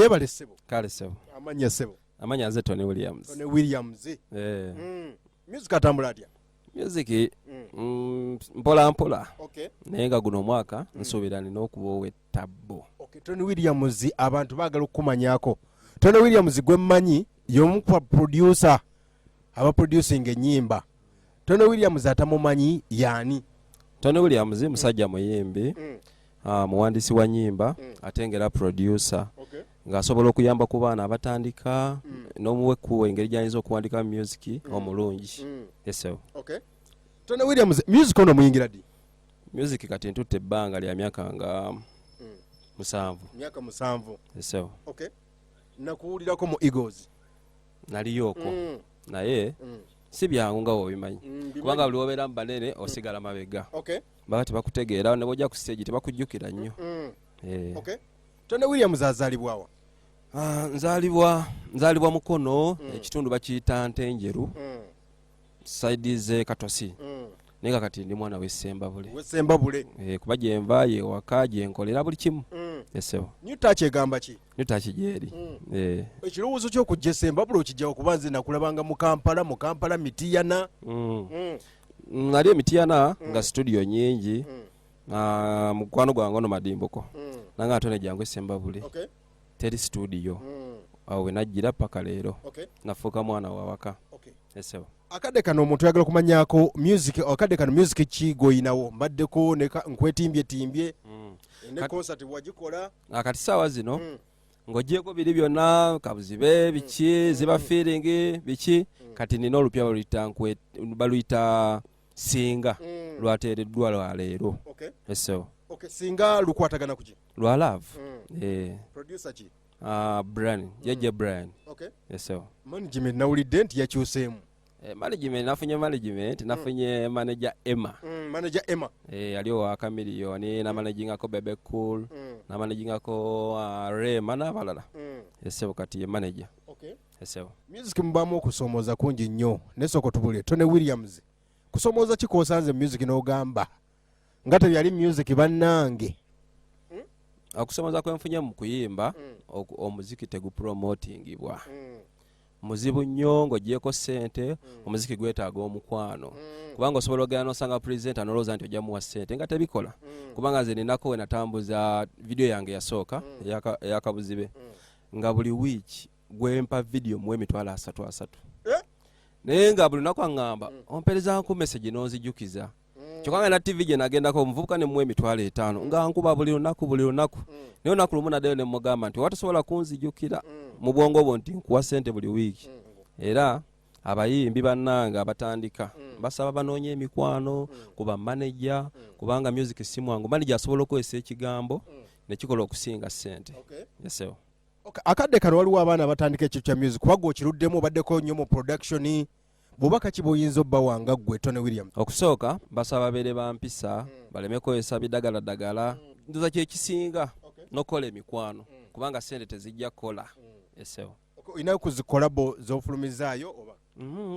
jebale sebo kale sebo amanya sebo amanya nze Toni Williams. Toni Williams music atambula atya music mpola mpola okay naye nga guno omwaka nsuubira nina okuba ow'ettabbo. okay Toni Williams abantu baagala okukumanyako. Toni Williams gwe mmanyi y'omu ku producer aba producing ennyimba. Toni Williams atamumanyi yani? Toni Williams musajja muyimbi muwandiisi wa nnyimba ate ngera producer ng'asobola okuyamba ku baana abatandika n'omuweku engeri gy'ayinza okuwandika music omulungi. Yeso. Okay. Toni Williams music ono muyingira ddi? Music kati ntutte ebbanga lya myaka nga 7. Myaka 7. Yeso. Okay. Nakuwulirako mu Eagles. Naliyoko. Naye si byangu nga wobimanyi kubanga buli wobeera mu banene osigala mabega. Okay. Baba tebakutegeera ne bojja ku stage tebakujjukira nnyo. Okay. Toni Williams azaalibwawa? Nzaalibwa Mukono ekitundu bakiyita Ntenjeru side ze Katosi naye nga kati ndi mwana w'Essembabule. W'Essembabule. Kuba gye nva ye waka gye nkolera buli kimu. Yesewo. New Touch egamba ki? New Touch gyeri. Ekirowoozo ky'okujja Essembabule okijjawo kuba nze nakulabanga mu Kampala Mitiyana. Nali Mitiyana nga studio nyingi mukwano gwange ono Madimbuko nanga atone jangu Essembabule teri studio awo we najjira paka leero nafuuka mwana wawaka. Yesewo. Akadde kano omuntu ayagala okumanyako music akadde kano music ki goyinawo mbaddeko nkwetimbye ne concert wagikola akati saawa zino ng'ogyeko biri byonna kabuzibe biki ziba feeling biki kati nina olupya baluyita singa lwateereddwa lwa leero. Yeso. Okay, singa lukwatagana kuki? Lwa love. Producer ki? Brian, Jeje Brian. Okay. Yeso. Management nawulidde nti yakyuseemu. Management nafunye management nafunye manager Emma. Manager Emma. Ali wa Chameleone na managingako Bebe Cool na managingako Rema n'abalala. Yeso kati ye manager. Okay. Yeso. Music mbamu okusomooza kungi nnyo nesoko tubule. Toni Williams kusomooza kikosanze music n'ogamba nga tebyali music bannange. Okusomooza kwenfunye mu kuyimba omuziki tegupromotingibwa. Muzibu nnyo ng'ogyeko ssente omuziki gwetaaga omukwano kubanga osobola ogenda n'osanga pulezidenti anolowooza nti ojja muwa ssente nga tebikola kubanga nze ninako we natambuza vidiyo yange yasooka eyakabuzibe nga buli wiiki gwempa vidiyo muwe $300 naye nga buli lunaku aŋŋamba omperezanku message n'onzijukiza kyokka nga na TV gye nagendako omuvubuka ne muwe $500 nga nkuba buli lunaku naye olunaku lumu naddeyo ne mugamba nti watasobola kunzijukira mu bwongo bwo nti nkuwa ssente buli wiiki. Era abayimbi bannanga abatandika basaba banoonye emikwano kuba manager kubanga music si mwangu manager asobola okukozesa ekigambo ne kikola okusinga ssente. Yesewo. Akadde kano waliwo abaana abatandika ekyo kya music kuba gwe okiruddemu obaddeko nnyo mu production bw'obaka ki bw'oyinza obba wanga ggwe Toni Williams? Okusooka basaba babeere bampisa baleme kukozesa bidagaladagala ndoza kyekisinga n'okola emikwano kubanga ssente tezijja kukola. Yesewo. Olina kuzikolabo z'ofulumizaayo oba?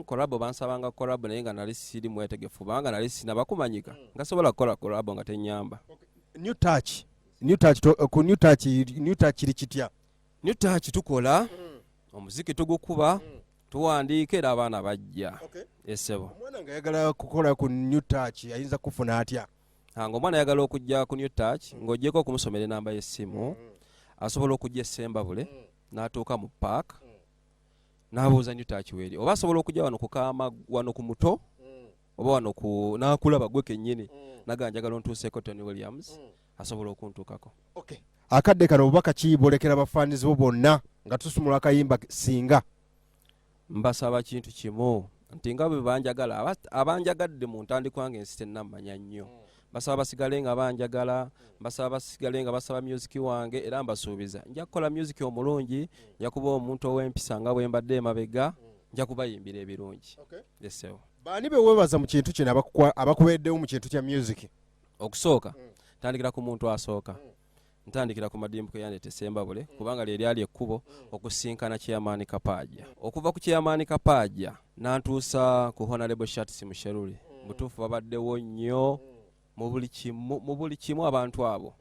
Kolabo bansabanga kolabo naye nga nali siri mwetegefu kubanga nali sinabakumanyika nga sobola kukola kolabo nga tenyamba. New Touch ku New Touch kiri kitya? New Touch tukola omuziki tugukuba tuwandiika era abaana bajja. Yesewo. Omwana ng'ayagala kukola ku New Touch ayinza kufuna atya? Ng'omwana ayagala okujja ku New Touch ng'ogyeko okumusomera enamba y'essimu asobola okujja Essembabule n'atuuka mu park n'abuuza New Touch weri oba asobola okujja wano ku Kaama wano ku Muto oba wano ku n'akulaba gwe kennyini naga njagala ontuuseeko Toni Williams asobola okuntuukako. Okay. Akadde kano obubaka ki bwolekera abafaanizi bo bonna nga tusumula akayimba singa? Mbasaba kintu kimu nti nga bwe banjagala abanjagadde mu ntandikwa wange ensi tennamanya nnyo basaba basigale nga banjagala basaba basigale nga basaba music wange era mbasuubiza nja kukola music omulungi nja kuba omuntu ow'empisa nga bwe mbadde emabega nja kubayimbira ebirungi. Yesewo. Baani be weebaza mu kintu kino abakubeeddewo mu kintu kya music? Okusooka ntandikira ku muntu asooka ntandikira ku Madimbuko yandeeta Essembabule kubanga lye lyali ekkubo okusinkana Chairman Kapaja okuva ku Chairman Kapaja nantuusa ku Honorable Shatsi Musheruli butuufu babaddewo nnyo mu buli kimu abantu abo.